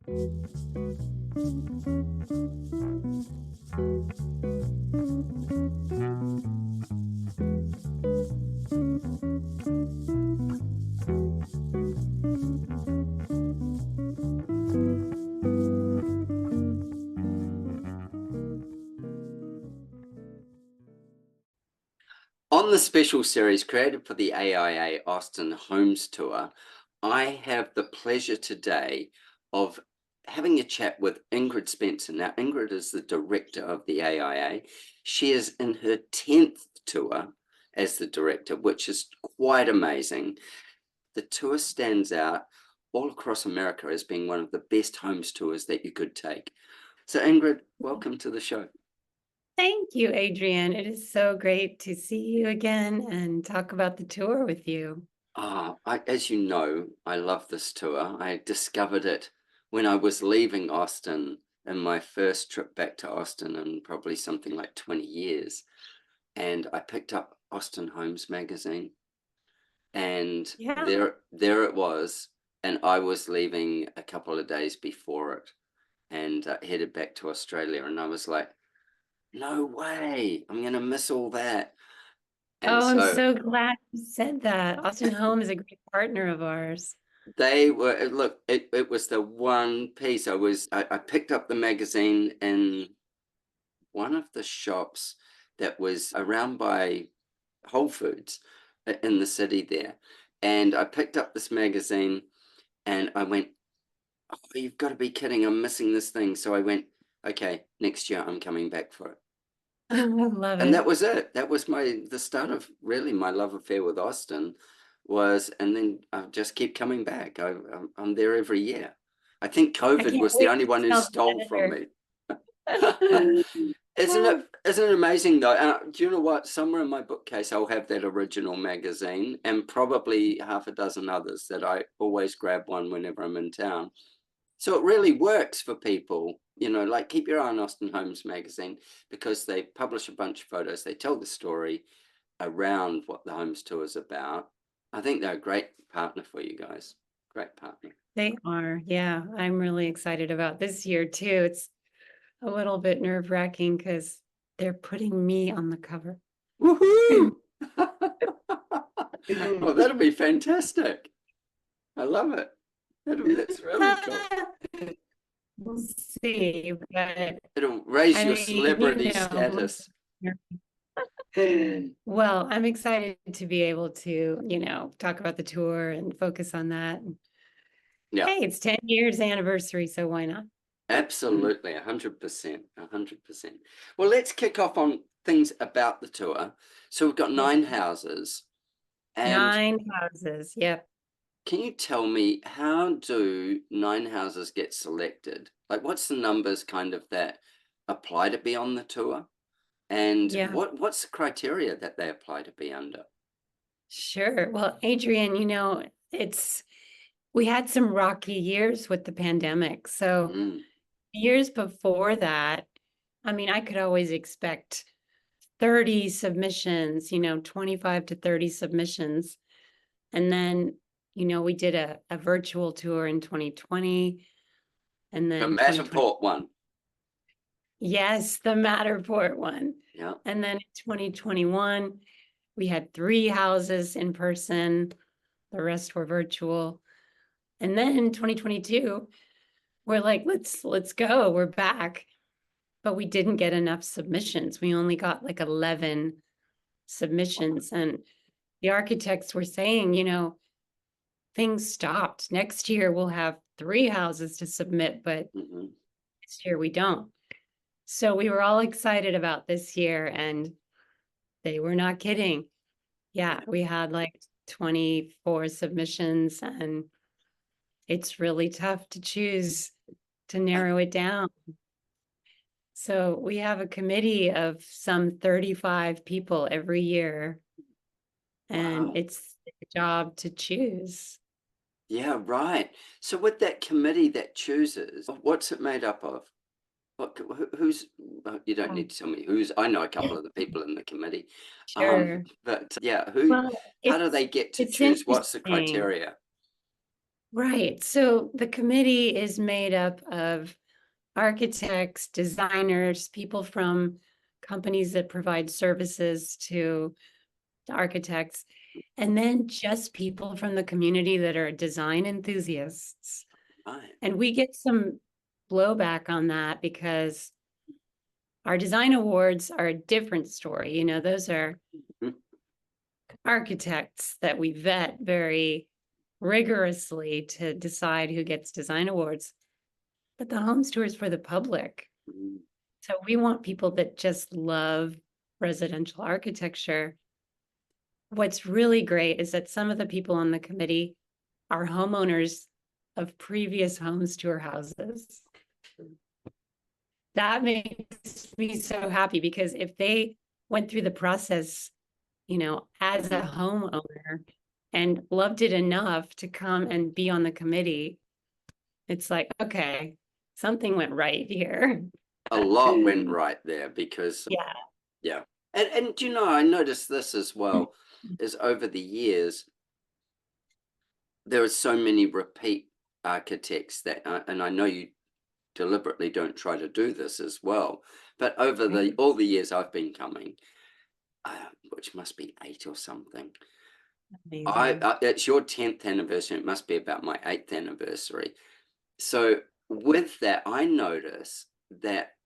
On the special series created for the AIA Austin Homes Tour, I have the pleasure today of having a chat with Ingrid Spencer. Now, Ingrid is the director of the AIA. She is in her 10th tour as the director, which is quite amazing. The tour stands out all across America as being one of the best homes tours that you could take. So, Ingrid, welcome to the show. Thank you, Adrian. It is so great to see you again and talk about the tour with you. As you know, I love this tour. I discovered it when I was leaving Austin in my first trip back to Austin in probably something like 20 years. And I picked up Austin Homes magazine, and there it was. And I was leaving a couple of days before it and headed back to Australia. And I was like, no way, I'm going to miss all that. And I'm so glad you said that. Austin Homes is a great partner of ours. They were, look, it was the one piece. I picked up the magazine in one of the shops that was around by Whole Foods in the city there. And I picked up this magazine and I went, oh, you've got to be kidding. I'm missing this thing. So I went, okay, next year I'm coming back for it. I love it. And that was it. That was the start of really my love affair with Austin and then I just keep coming back. I'm there every year. I think COVID was the only one who stole from me. Isn't it amazing though? Do you know what? Somewhere in my bookcase, I'll have that original magazine and probably half a dozen others that I always grab one whenever I'm in town. So it really works for people, like keep your eye on Austin Homes magazine because they publish a bunch of photos. They tell the story around what the Homes Tour is about. I think they're a great partner for you guys. Great partner. They are. Yeah. I'm really excited about this year too. It's a little bit nerve-wracking because they're putting me on the cover. Woohoo! Well, that'll be fantastic. I love it. That's really cool. We'll see, but it'll raise your celebrity status. Well, I'm excited to be able to, talk about the tour and focus on that. Yeah. Hey, it's 10 years anniversary, so why not? Absolutely, 100%, 100%. Well, let's kick off on things about the tour. So we've got 9 houses. And 9 houses, yep. Can you tell me, how do 9 houses get selected? Like, what's the numbers kind of that apply to be on the tour? And what's the criteria that they apply to be under? Sure. Well, Adrian, we had some rocky years with the pandemic. So years before that, I could always expect 30 submissions, 25 to 30 submissions. And then, we did a virtual tour in 2020. And then the Matterport one. Yes, the Matterport one. Yeah. And then in 2021, we had 3 houses in person. The rest were virtual. And then in 2022, we're like, let's go. We're back. But we didn't get enough submissions. We only got like 11 submissions. And the architects were saying, things stopped. Next year, we'll have 3 houses to submit, but this year we don't. So we were all excited about this year, and they were not kidding. Yeah, we had like 24 submissions, and it's really tough to choose, to narrow it down. So we have a committee of some 35 people every year, and it's a job to choose. Yeah, right. So with that committee that chooses, what's it made up of? Who's, you don't need to tell me who's, I know a couple of the people in the committee. Sure. But yeah, how do they get to choose? What's the criteria? Right. So the committee is made up of architects, designers, people from companies that provide services to the architects, and then just people from the community that are design enthusiasts. Right. And we get some blowback on that because our design awards are a different story. You know, those are Mhm. architects that we vet very rigorously to decide who gets design awards. But the homes tour is for the public. Mm. So we want people that just love residential architecture. What's really great is that some of the people on the committee are homeowners of previous homes tour houses. That makes me so happy because if they went through the process, you know, as a Mhm. homeowner and loved it enough to come and be on the committee, it's like, okay, something went right here. A lot went right there because, Yeah. yeah. And you know, I noticed this as well, is over the years, there are so many repeat architects that, and I know you deliberately don't try to do this as well, but over the Right. all the years I've been coming, which must be 8 or something, Amazing. it's your 10th anniversary. It must be about my 8th anniversary. So with that, I notice that,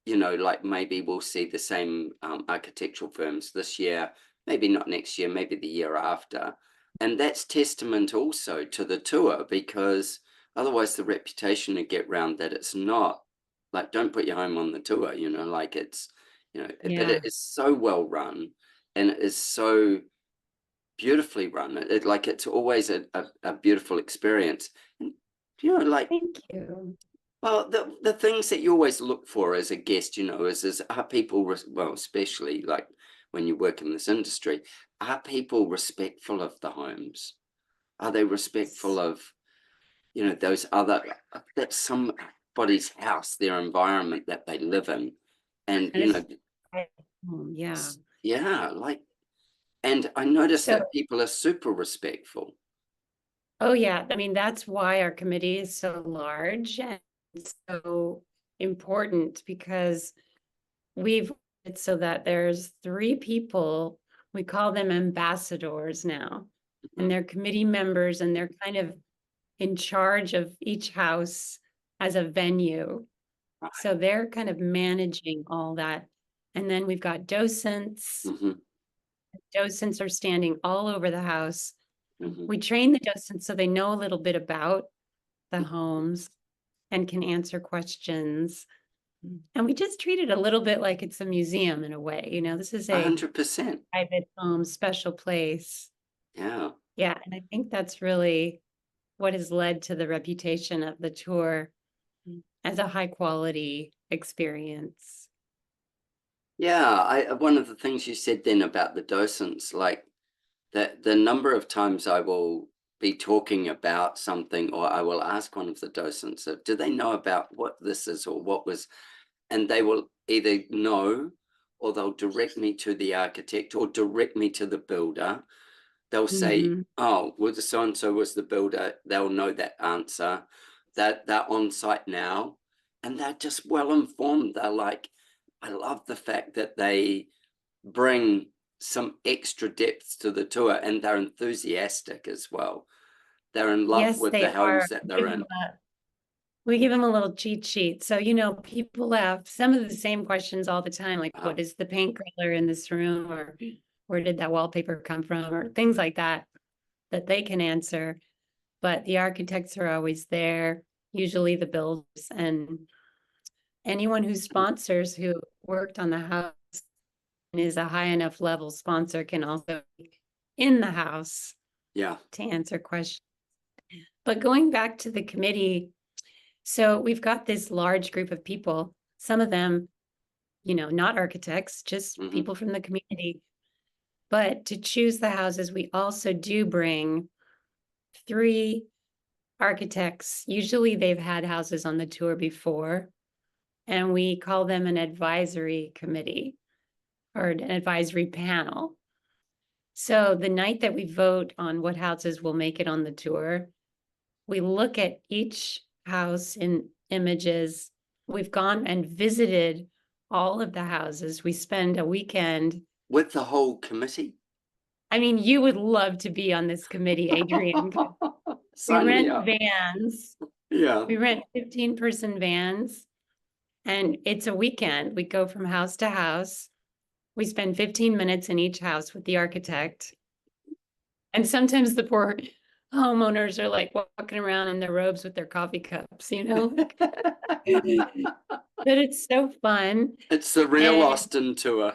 you know, like maybe we'll see the same architectural firms this year, maybe not next year, maybe the year after. And that's testament also to the tour, because otherwise the reputation would get round that it's not like, don't put your home on the tour, you know, like it's, you know, but it Yeah. is so well run and it is so beautifully run. Like it's always a beautiful experience. And, you know, like, Thank you. well, the things that you always look for as a guest, you know, is are people, well, especially like when you work in this industry, are people respectful of the homes? Are they respectful of, you know, those other, that's somebody's house, their environment that they live in. And, And you know, it's yeah. yeah, like, and I noticed So, that people are super respectful. oh yeah, I mean, that's why our committee is so large and so important because we've it's so that there's 3 people, we call them ambassadors now, and Mhm. they're committee members and they're kind of in charge of each house as a venue. Right. So they're kind of managing all that. And then we've got docents. Hmm. Docents are standing all over the house. Hmm. We train the docents so they know a little bit about the homes and can answer questions. And we just treat it a little bit like it's a museum in a way. You know, this is a 100%. private home, special place. Yeah. Yeah. And I think that's really what has led to the reputation of the tour as a high quality experience. Yeah, one of the things you said then about the docents, like that the number of times I will be talking about something, or I will ask one of the docents, do they know about what this is or what was, and they will either know or they'll direct me to the architect or direct me to the builder. They'll say, Hmm. "Oh, well, the so and so was the builder." They'll know that answer. That they're on site now, and they're just well informed. They're like, I love the fact that they bring some extra depth to the tour, and they're enthusiastic as well. They're in love Yes, with they the are. homes that they're in. We give them a little cheat sheet. So, you know, people have some of the same questions all the time, like Uh, what is the paint color in this room, or where did that wallpaper come from, or things like that, that they can answer. But the architects are always there, usually the builders, and anyone who sponsors who worked on the house and is a high enough level sponsor can also be in the house yeah. to answer questions. But going back to the committee, so we've got this large group of people, some of them, you know, not architects, just Hmm. people from the community. But to choose the houses, we also do bring 3 architects. Usually they've had houses on the tour before, and we call them an advisory committee or an advisory panel. So the night that we vote on what houses will make it on the tour, we look at each house in images. We've gone and visited all of the houses. We spend a weekend. With the whole committee? I mean, you would love to be on this committee, Adrian. We Sign me rent up. vans. Yeah. We rent 15-person vans, and it's a weekend. We go from house to house. We spend 15 minutes in each house with the architect. And sometimes the poor homeowners are like walking around in their robes with their coffee cups, you know? But it's so fun. It's the real And Austin tour.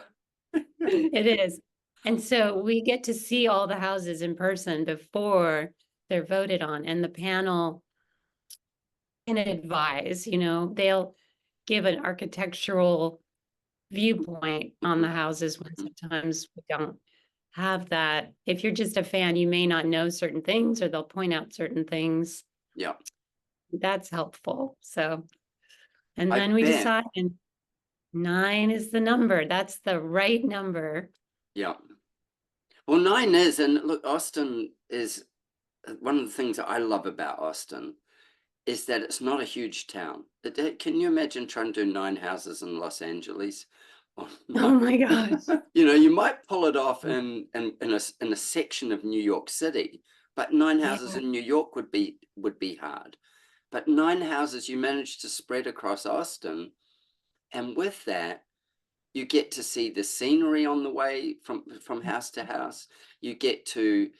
it is. And so we get to see all the houses in person before they're voted on, and the panel can advise, you know, they'll give an architectural viewpoint on the houses when sometimes we don't have that. If you're just a fan, you may not know certain things, or they'll point out certain things. Yeah. That's helpful. So, and I then we bet. decide, and 9 is the number. That's the right number. Yeah. Well, 9 is, and look, Austin is one of the things that I love about Austin is that it's not a huge town. Can you imagine trying to do 9 houses in Los Angeles? Oh, no. Oh my gosh. You know, you might pull it off in a section of New York City, but 9 houses Yeah, in New York would be hard. But 9 houses you manage to spread across Austin, and with that, you get to see the scenery on the way from house to house. You get to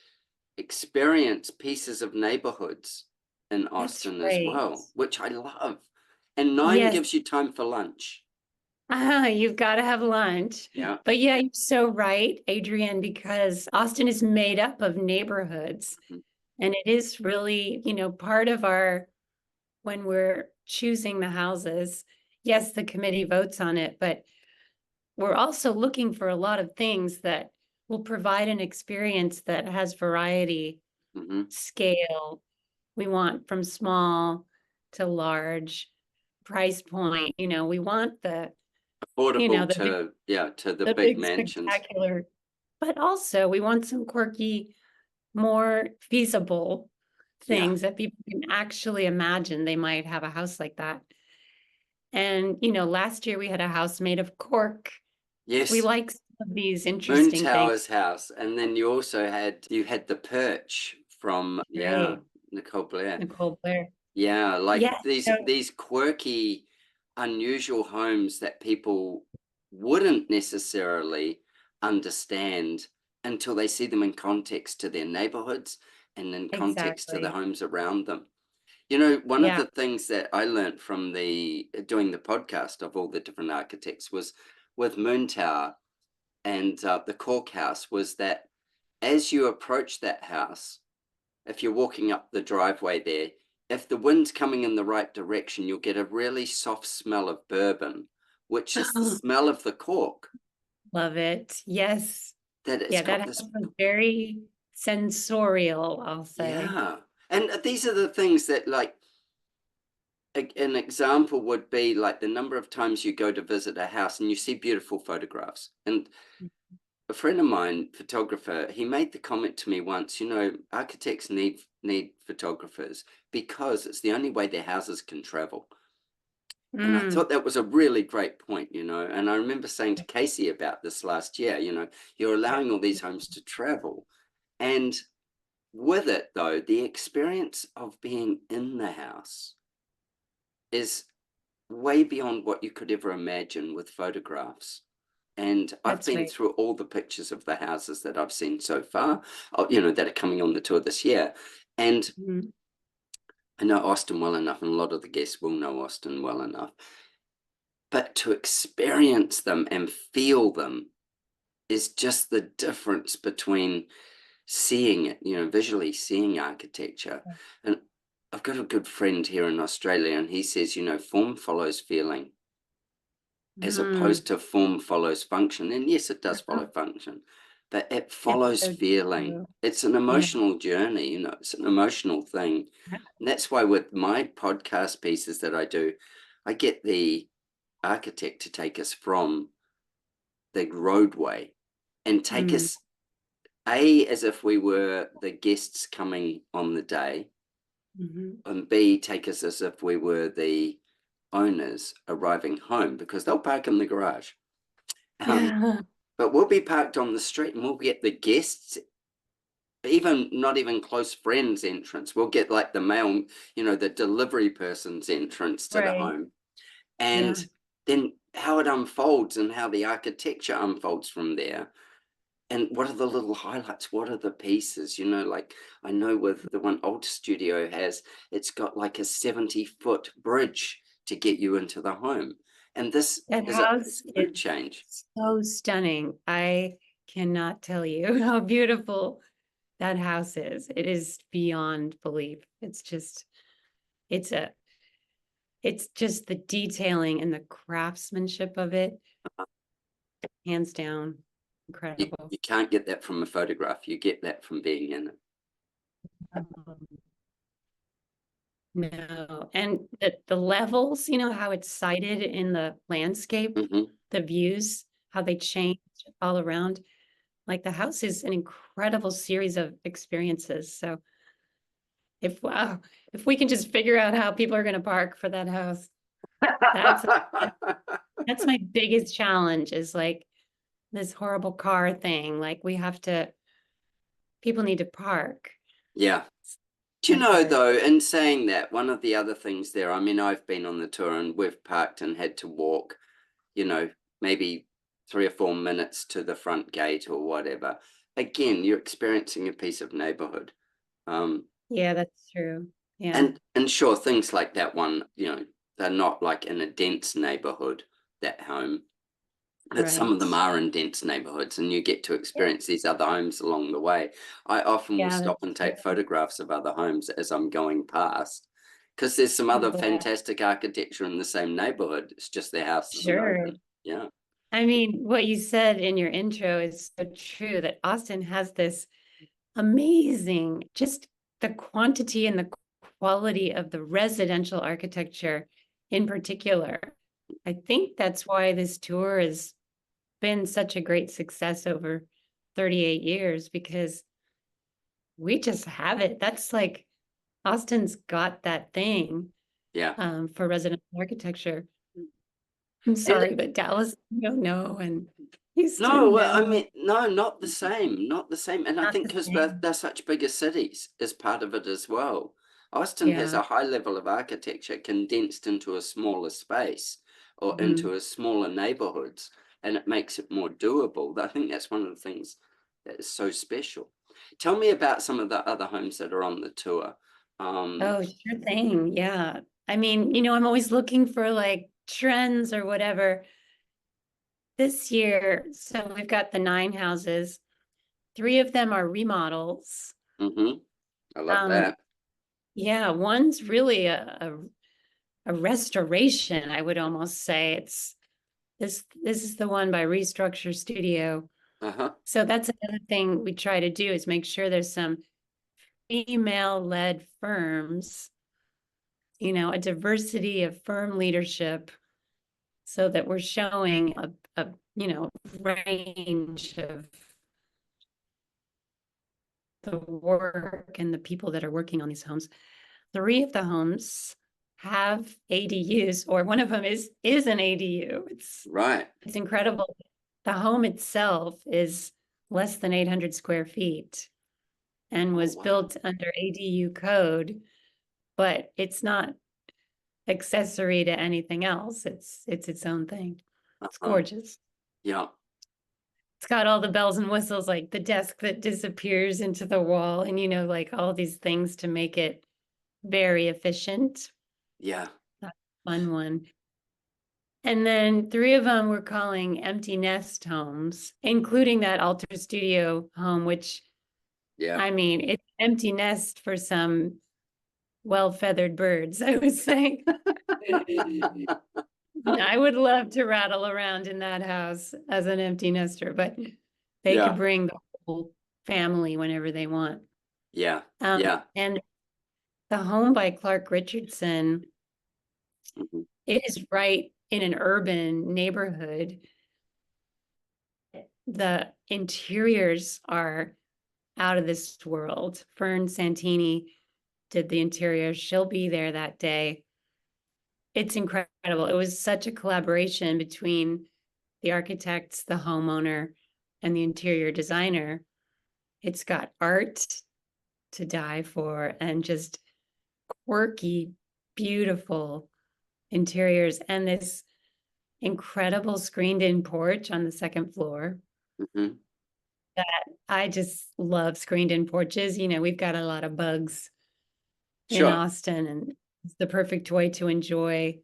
experience pieces of neighborhoods in that's Austin as right. well, which I love. And 9 Yes. gives you time for lunch. You've got to have lunch. Yeah. But yeah, you're so right, Adrienne, because Austin is made up of neighborhoods. Mhm. And it is really, you know, part of our, when we're choosing the houses, yes, the committee votes on it, but we're also looking for a lot of things that will provide an experience that has variety, Mhm. scale. We want from small to large, price point. You know, we want the, you know, Affordable to the the big big mansions. spectacular, but also we want some quirky, more feasible Yeah. things that people can actually imagine they might have a house like that. And, you know, last year we had a house made of cork. We Yes. like some of these Moon interesting things. Tower's house. And then you also had the perch from Right. Nicole Blair. Nicole Blair. Yeah, like Yeah. So these quirky, unusual homes that people wouldn't necessarily understand until they see them in context to their neighborhoods and in context to the exactly. homes around them. You know, one of Yeah. the things that I learned from doing the podcast of all the different architects was with Moon Tower and the Cork House was that as you approach that house, if you're walking up the driveway there, if the wind's coming in the right direction, you'll get a really soft smell of bourbon, which is the smell of the cork. Love it. Yes. That it's Yeah, that got house this, was very sensorial, I'll say. yeah. And these are the things that, like, an example would be like the number of times you go to visit a house and you see beautiful photographs. And a friend of mine, photographer, he made the comment to me once, you know, architects need photographers because it's the only way their houses can travel. And I Mm, thought that was a really great point, you know. And I remember saying to Casey about this last year, you know, you're allowing all these homes to travel. And with it, though, the experience of being in the house is way beyond what you could ever imagine with photographs. And I've that's been right. through all the pictures of the houses that I've seen so far, you know, that are coming on the tour this year. And Mhm. I know Austin well enough, and a lot of the guests will know Austin well enough. But to experience them and feel them is just the difference between seeing it, you know, visually seeing architecture. And I've got a good friend here in Australia, and he says, you know, form follows feeling as Mm. opposed to form follows function. And yes, it does Uh-huh. follow function, but it It's follows so feeling. true. It's an Yeah. emotional journey, you know, it's an emotional thing. And that's why with my podcast pieces that I do, I get the architect to take us from the roadway and take Mm. us as if we were the guests coming on the day, Mhm. and B, take us as if we were the owners arriving home, because they'll park in the garage. Yeah. But we'll be parked on the street and we'll get the guests, even not even close friends entrance. We'll get like the mail, the delivery person's entrance to the Right. home. Yeah. And then how it unfolds and how the architecture unfolds from there. And what are the little highlights? What are the pieces? Like I know with the one old studio has, it's got like a 70-foot bridge to get you into the home. And this That is a house is big change. so stunning. I cannot tell you how beautiful that house is. It is beyond belief. It's a, it's just the detailing and the craftsmanship of it, hands down, You, incredible. you can't get that from a photograph. You get that from being in it. Um, No, and the levels, how it's sited in the landscape, Hmm. the views, how they change all around. Like the house is an incredible series of experiences. So wow, if we can just figure out how people are going to park for that house, that's that's my biggest challenge is like this horrible car thing. Like people need to park. Yeah. Do you Kind of know, hard. though, in saying that, one of the other things there, I mean, I've been on the tour and we've parked and had to walk, you know, maybe 3 or 4 minutes to the front gate or whatever. Again, you're experiencing a piece of neighborhood. Um, Yeah, that's true. Yeah, and sure, things like that one, they're not like in a dense neighborhood, that home. But some of right. them are in dense neighborhoods, and you get to experience these other homes along the way. I often will Yeah, stop that's and take true. photographs of other homes as I'm going past, because there's some I'm other glad. fantastic architecture in the same neighborhood. It's just their house isn't Sure. open. Yeah. I mean, what you said in your intro is so true that Austin has this amazing, just the quantity and the quality of the residential architecture in particular. I think that's why this tour has been such a great success over 38 years because we just have it. That's like Austin's got that thing Yeah. for residential architecture. I'm And sorry, but Dallas, don't know, and no, Houston, well, I no, mean, no, not the same, not the same. And I not think the because same. they're such bigger cities is part of it as well. Austin has Yeah. a high level of architecture condensed into a smaller space or into Mhm. a smaller neighborhoods, and it makes it more doable. I think that's one of the things that is so special. Tell me about some of the other homes that are on the tour. Um, Oh, sure thing. Yeah. I mean, I'm always looking for like trends or whatever. This year, so we've got the 9 houses. 3 of them are remodels. mhm, I love Um, that. yeah, one's really a restoration, I would almost say. This is the one by Restructure Studio. Uh-huh. So that's another thing we try to do is make sure there's some female-led firms, a diversity of firm leadership so that we're showing a range of the work and the people that are working on these homes. 3 of the homes have ADUs, or one of them is an ADU. Right. It's incredible. The home itself is less than 800 square feet and Oh, was wow. built under ADU code, but it's not accessory to anything else. It's its own thing. It's Uh-huh. gorgeous. Yeah. It's got all the bells and whistles, like the desk that disappears into the wall, and like all these things to make it very efficient. Yeah. That's a fun one. And then 3 of them we're calling empty nest homes, including that Alter Studio home, which Yeah. I mean, it's empty nest for some well-feathered birds, I would say. I would love to rattle around in that house as an empty nester, but they could Yeah. bring the whole family whenever they want. Yeah. Yeah. And the home by Clark Richardson Mhm. is right in an urban neighborhood. The interiors are out of this world. Fern Santini did the interior. She'll be there that day. It's incredible. It was such a collaboration between the architects, the homeowner, and the interior designer. It's got art to die for and just quirky, beautiful interiors and this incredible screened-in porch on the second floor. Mhm. I just love screened-in porches. You know, we've got a lot of bugs in Sure. Austin, and it's the perfect way to enjoy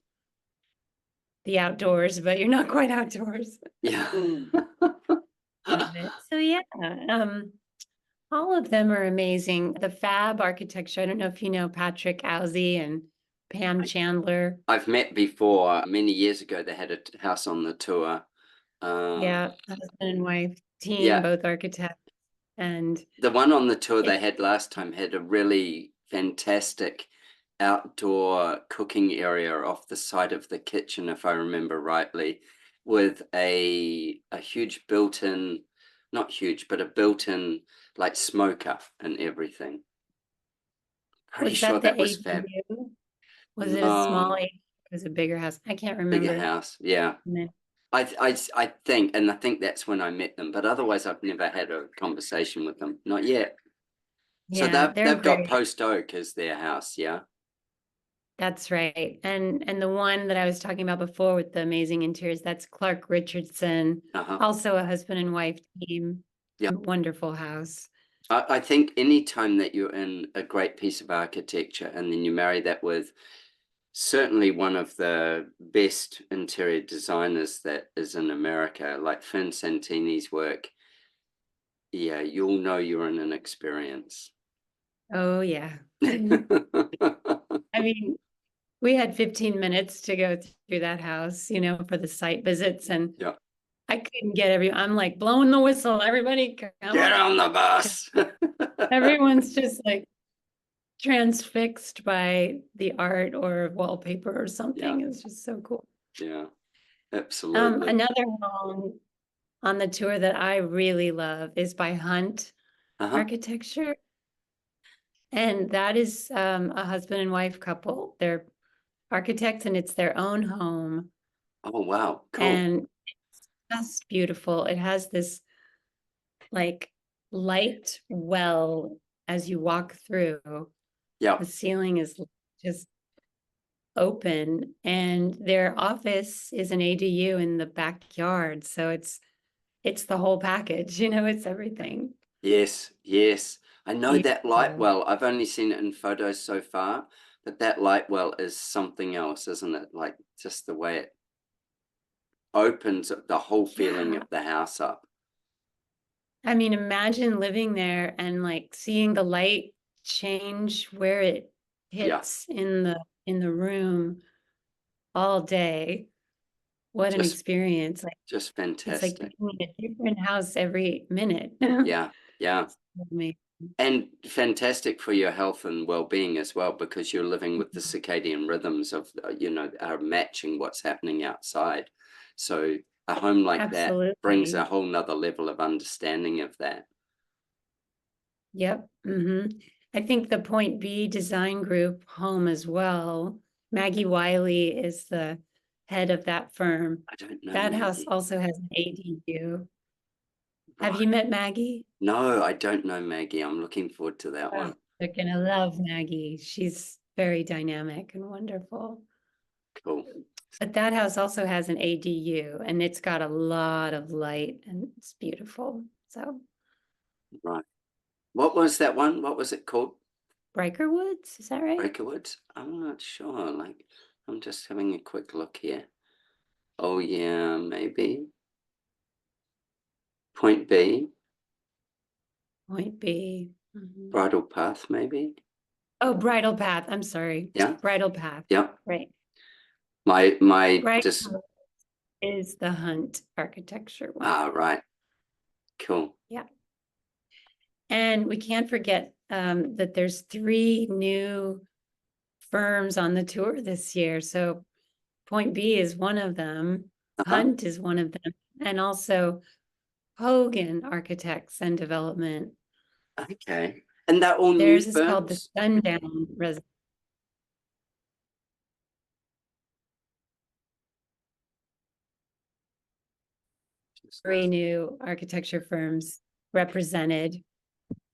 the outdoors, but you're not quite outdoors. Yeah. Love it. So yeah, all of them are amazing. The Fab architecture, I don't know if you know Patrick Owsey and Pam Chandler. I've met before many years ago. They had a house on the tour. Yeah, husband and wife team, Yeah, both architects. And the one on the tour it they had last time had a really fantastic outdoor cooking area off the side of the kitchen, if I remember rightly, with a huge built-in, not huge, but a built-in like smoker and everything. Pretty was sure that the that was Fab. ADU? Was it a small No, ADU? It was a bigger house. I can't bigger remember. house. Yeah. I think, and I think that's when I met them, but otherwise I've never had a conversation with them. Not yet. So Yeah, they're they've got great. Post Oak as their house, yeah? That's right. And the one that I was talking about before with the amazing interiors, that's Clark Richardson, Uh-huh. also a husband and wife team. Yeah. Wonderful house. I think any time that you're in a great piece of architecture and then you marry that with certainly one of the best interior designers that is in America, like Finn Santini's work, yeah, you'll know you're in an experience. Oh yeah. I mean, we had 15 minutes to go through that house, you know, for the site visits, and Yeah. I couldn't get I'm like blowing the whistle. Everybody come Get on. on the bus. Everyone's just like transfixed by the art or wallpaper or Yeah, something. It's just so cool. yeah, absolutely. Another home on the tour that I really love is by Hunt Uh-huh. Architecture. And that is a husband and wife couple. They're architects and it's their own home. Oh, wow, cool. And it's just beautiful. It has this like light well as you walk through. Yeah, The ceiling is just open and their office is an ADU in the backyard. So it's the whole package, you know, it's everything. yes, yes. I know that light Beautiful. well. I've only seen it in photos so far, but that light well is something else, isn't it? Like just the way it opens the whole feeling Yeah. of the house up. I mean, imagine living there and like seeing the light change where it Yeah, hits in the room all day. What an just experience. Like just it's like fantastic. being in a different house every minute. Yeah, yeah. Amazing. And fantastic for your health and well-being as well, because you're living with the circadian rhythms of, are matching what's happening outside. So a home like that brings a Absolutely. whole nother level of understanding of that. Yep. I think the Point B design group home as well. Maggie Wiley is the head of that firm. I don't know That house Maggie. also has an ADU. Have Right. you met Maggie? No, I don't know Maggie. I'm looking forward to that Oh, one. you're gonna love Maggie. She's very dynamic and wonderful. Cool. But that house also has an ADU and it's got a lot of light and it's beautiful. So Right. What was that one? What was it called? Riker Woods, is that right? Breakerwoods? I'm not sure. Like, I'm just having a quick look here. Oh, yeah, maybe. Point B, Point B. Mhm. Bridle Path, maybe. Oh, Bridal Path. I'm sorry. Yeah, Bridal Path. yeah. Right. My Bridal just Path is the Hunt architecture one. right. Cool. Yeah. And we can't forget that there's 3 new firms on the tour this year. So Point B is one of them. Uh-huh. Hunt is one of them. And also Hogan Architects and Development. Okay. And they're all new Theirs is called the firms? Sundown Residence. Three new architecture firms represented.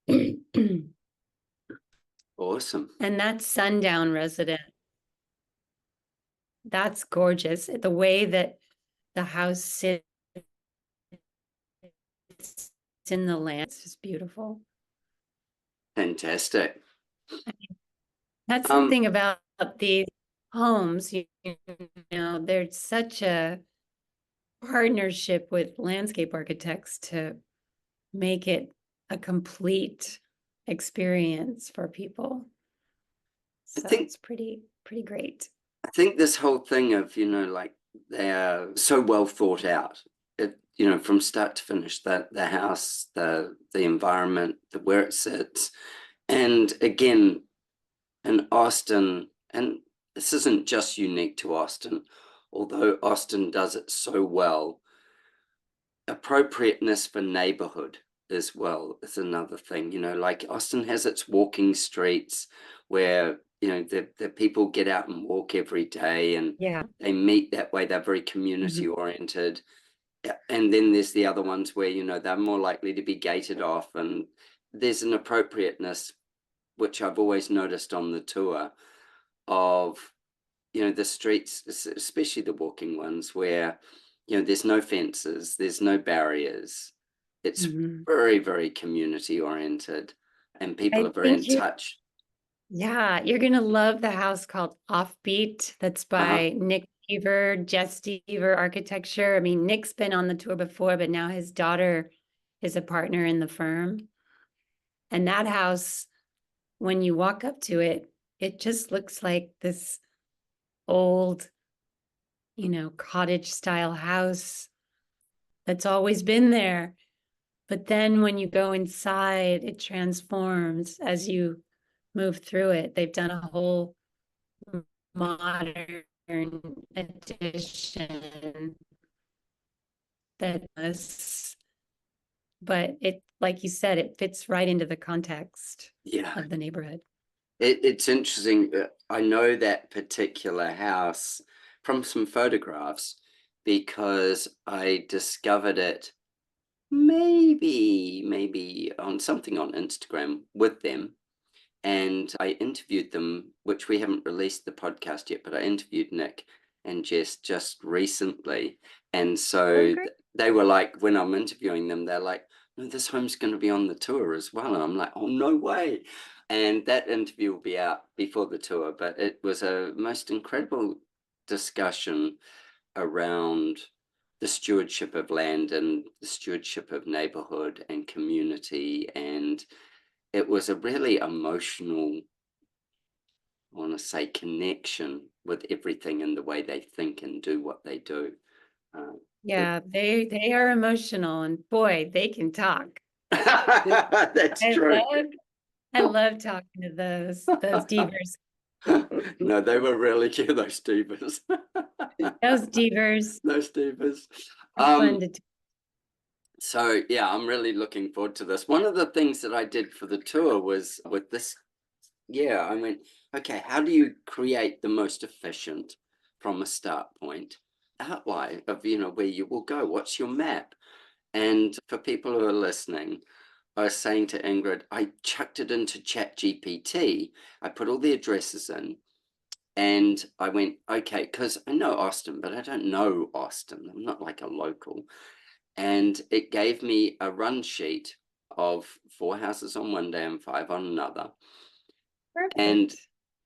And Awesome. that Sundown resident, that's gorgeous. The way that the house sits in the land, it's just beautiful. Fantastic. That's the thing about these homes, you know, there's such a partnership with landscape architects to make it a complete experience for people. I So think it's pretty great. I think this whole thing of, you know, like they are so well thought out. It, you know, from start to finish, the house, the environment, the where it sits. And again, in Austin, and this isn't just unique to Austin, although Austin does it so well, appropriateness for neighborhood as well is another thing. You know, like Austin has its walking streets where, you know, the people get out and walk every day and Yeah. they meet that way. They're very community oriented. And then there's the other ones where, you know, they're more likely to be gated off, and there's an appropriateness, which I've always noticed on the tour, of, you know, the streets, especially the walking ones, where, you know, there's no fences, there's no barriers. It's very, very community oriented, and people I are very in think touch. you're gonna love the house called Offbeat. That's by Nick Deaver, Jess Deaver Architecture. I mean, Nick's been on the tour before, but now his daughter is a partner in the firm. And that house, when you walk up to it, it just looks like this old, you know, cottage style house that's always been there. But then when you go inside, it transforms as you move through it. They've done a whole modern addition that was, but it, like you said, it fits right into the context of the neighborhood. It's interesting. I know that particular house from some photographs because I discovered it maybe on something on Instagram with them. And I interviewed them, which we haven't released the podcast yet, but I interviewed Nick and Jess just recently. And so they were like, when I'm interviewing them, they're like, no, this home's going to be on the tour as well. And I'm like, oh, no way. And that interview will be out before the tour, but it was a most incredible discussion around the stewardship of land and the stewardship of neighborhood and community. And it was a really emotional, I want to say, connection with everything and the way they think and do what they do. Yeah, they are emotional, and boy, they can talk. That's true. I love talking to those divers. No, they were really cute, those divas. Those divers. Those divas. Fun to So yeah, I'm really looking forward to this. One of the things that I did for the tour was with this, I went, okay, how do you create the most efficient from a start point outline of, you know, where you will go? What's your map? And for people who are listening, I was saying to Ingrid, I chucked it into ChatGPT. I put all the addresses in, and I went, okay, because I know Austin, but I don't know Austin. I'm not like a local. And it gave me a run sheet of 4 houses on one day and 5 on another. Perfect. And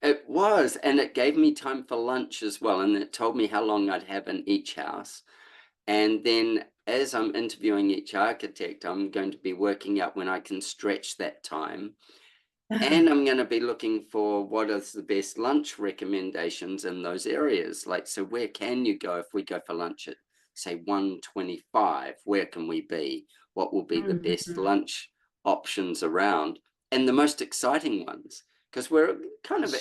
it gave me time for lunch as well. And it told me how long I'd have in each house. And then as I'm interviewing each architect, I'm going to be working out when I can stretch that time. And I'm going to be looking for what is the best lunch recommendations in those areas. Like, so where can you go if we go for lunch at, say, 1:25? Where can we be? What will be the best lunch options around? And the most exciting ones, because we're kind of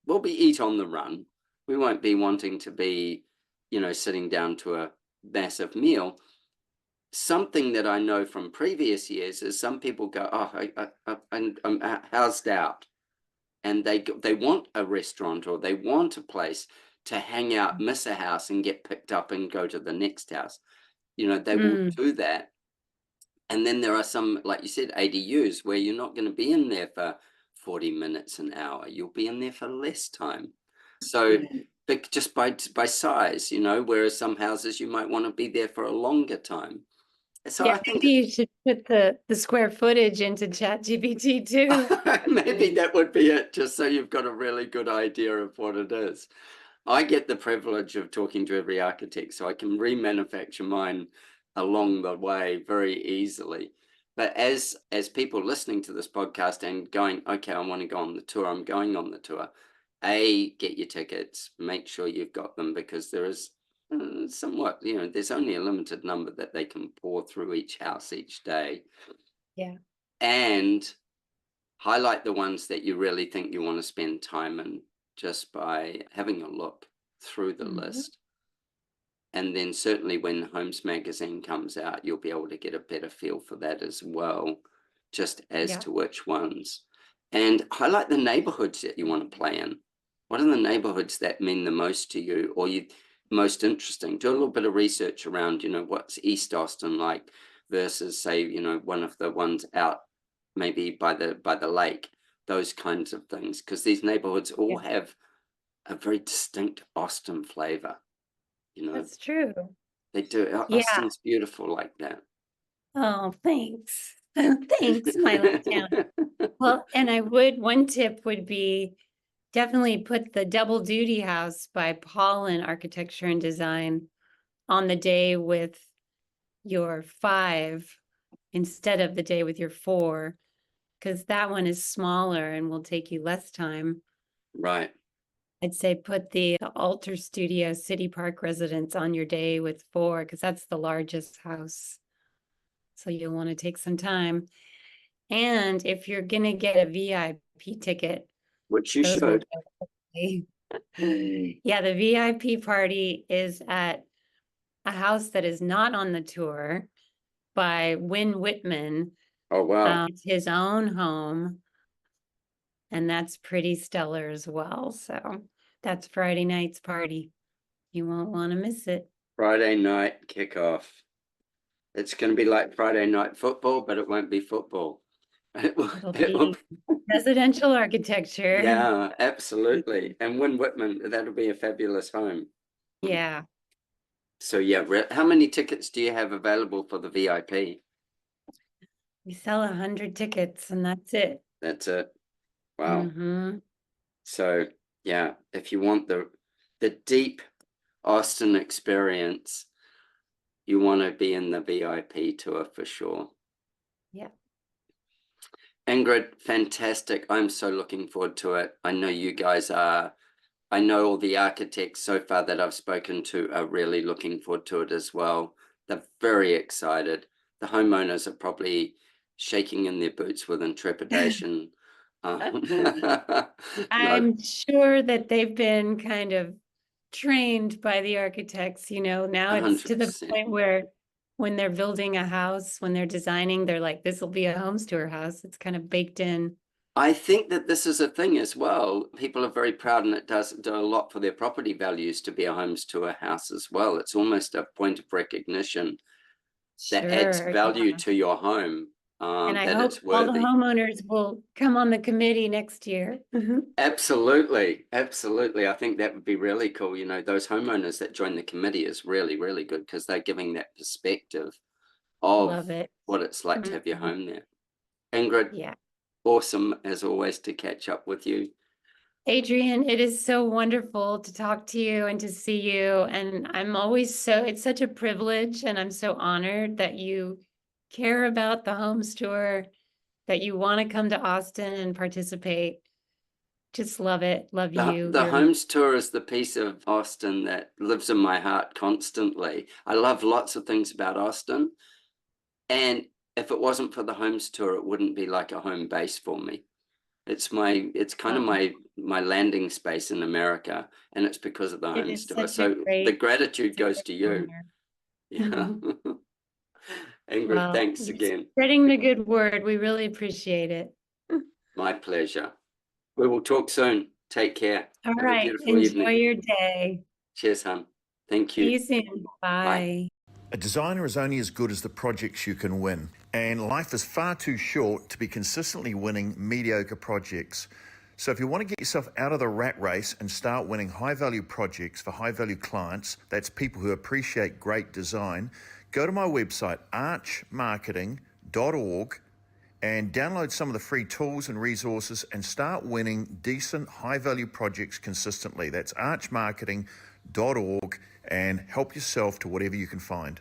we'll be eat on the run. We won't be wanting to be, you know, sitting down to a massive meal. something that I know from previous years is some people go, oh, I'm housed out, and they want a restaurant or they want a place to hang out, miss a house and get picked up and go to the next house. They will do that. And then there are some, like you said, ADUs where you're not going to be in there for 40 minutes, an hour. You'll be in there for less time. So just by size, whereas some houses you might want to be there for a longer time. So Yeah, I think maybe you should put the square footage into ChatGPT too. maybe that would be it, just so you've got a really good idea of what it is. I get the privilege of talking to every architect, so I can remanufacture mine along the way very easily. But as people listening to this podcast and going, okay, I want to go on the tour, I'm going on the tour. Get your tickets, make sure you've got them, because there is somewhat, there's only a limited number that they can pour through each house each day. Yeah. And highlight the ones that you really think you want to spend time in just by having a look through the list. And then certainly when Homes Magazine comes out, you'll be able to get a better feel for that as well, just as to which ones. And highlight the neighborhoods that you want to play in. What are the neighborhoods that mean the most to you, or you most interesting? Do a little bit of research around, what's East Austin like versus, say, one of the ones out maybe by the lake, those kinds of things, because these neighborhoods all have a very distinct Austin flavor. That's true. They do. Yeah. Austin's beautiful like that. Oh, thanks. Thanks, my little town. Well, and one tip would be definitely put the Double Duty House by Paulin Architecture and Design on the day with your 5 instead of the day with your 4, because that one is smaller and will take you less time. Right. I'd say put the Alter Studio City Park Residence on your day with 4, because that's the largest house. So you'll want to take some time. And if you're going to get a VIP ticket, which you should. Yeah, the VIP party is at a house that is not on the tour by Win Whitman. Oh, wow. It's his own home. And that's pretty stellar as well. So that's Friday night's party. You won't want to miss it. Friday night kickoff. It's going to be like Friday night football, but it won't be football. It'll be residential architecture. Yeah, absolutely. And Win Whitman, that'll be a fabulous home. Yeah. So yeah, how many tickets do you have available for the VIP? We sell 100 tickets and that's it. That's it. Wow. So yeah, if you want the deep Austin experience, you want to be in the VIP tour for sure. Yeah. Ingrid, fantastic. I'm so looking forward to it. I know you guys are. I know all the architects so far that I've spoken to are really looking forward to it as well. They're very excited. The homeowners are probably shaking in their boots with intrepidation. I'm sure that they've been kind of trained by the architects, now it's to the 100%. point where when they're building a house, when they're designing, they're like, this will be a homes tour house. It's kind of baked in. I think that this is a thing as well. People are very proud, and it does do a lot for their property values to be a homes tour house as well. It's almost a point of recognition that adds value to your home. And I that hope it's all the worthy. homeowners will come on the committee next year. Absolutely. Absolutely. I think that would be really cool. Those homeowners that join the committee is really, really good, because they're giving that perspective of Love it. what it's like to have your home there. Ingrid, awesome as always to catch up with you. Adrian, it is so wonderful to talk to you and to see you. And it's such a privilege, and I'm so honored that you care about the homes tour, that you want to come to Austin and participate. Just love it. Love you. The homes tour is the piece of Austin that lives in my heart constantly. I love lots of things about Austin. And if it wasn't for the homes tour, it wouldn't be like a home base for me. It's kind of my landing space in America, and it's because of the homes tour. So the gratitude goes to you. Yeah. Ingrid, Well, thanks you're again. spreading the good word. We really appreciate it. My pleasure. We will talk soon. Take care. All Have a right. beautiful Enjoy evening. your day. Cheers, hon. Thank See you you. soon. Bye. Bye. A designer is only as good as the projects you can win, and life is far too short to be consistently winning mediocre projects. So if you want to get yourself out of the rat race and start winning high-value projects for high-value clients, that's people who appreciate great design, go to my website, archmarketing.org, and download some of the free tools and resources and start winning decent high-value projects consistently. That's archmarketing.org, and help yourself to whatever you can find.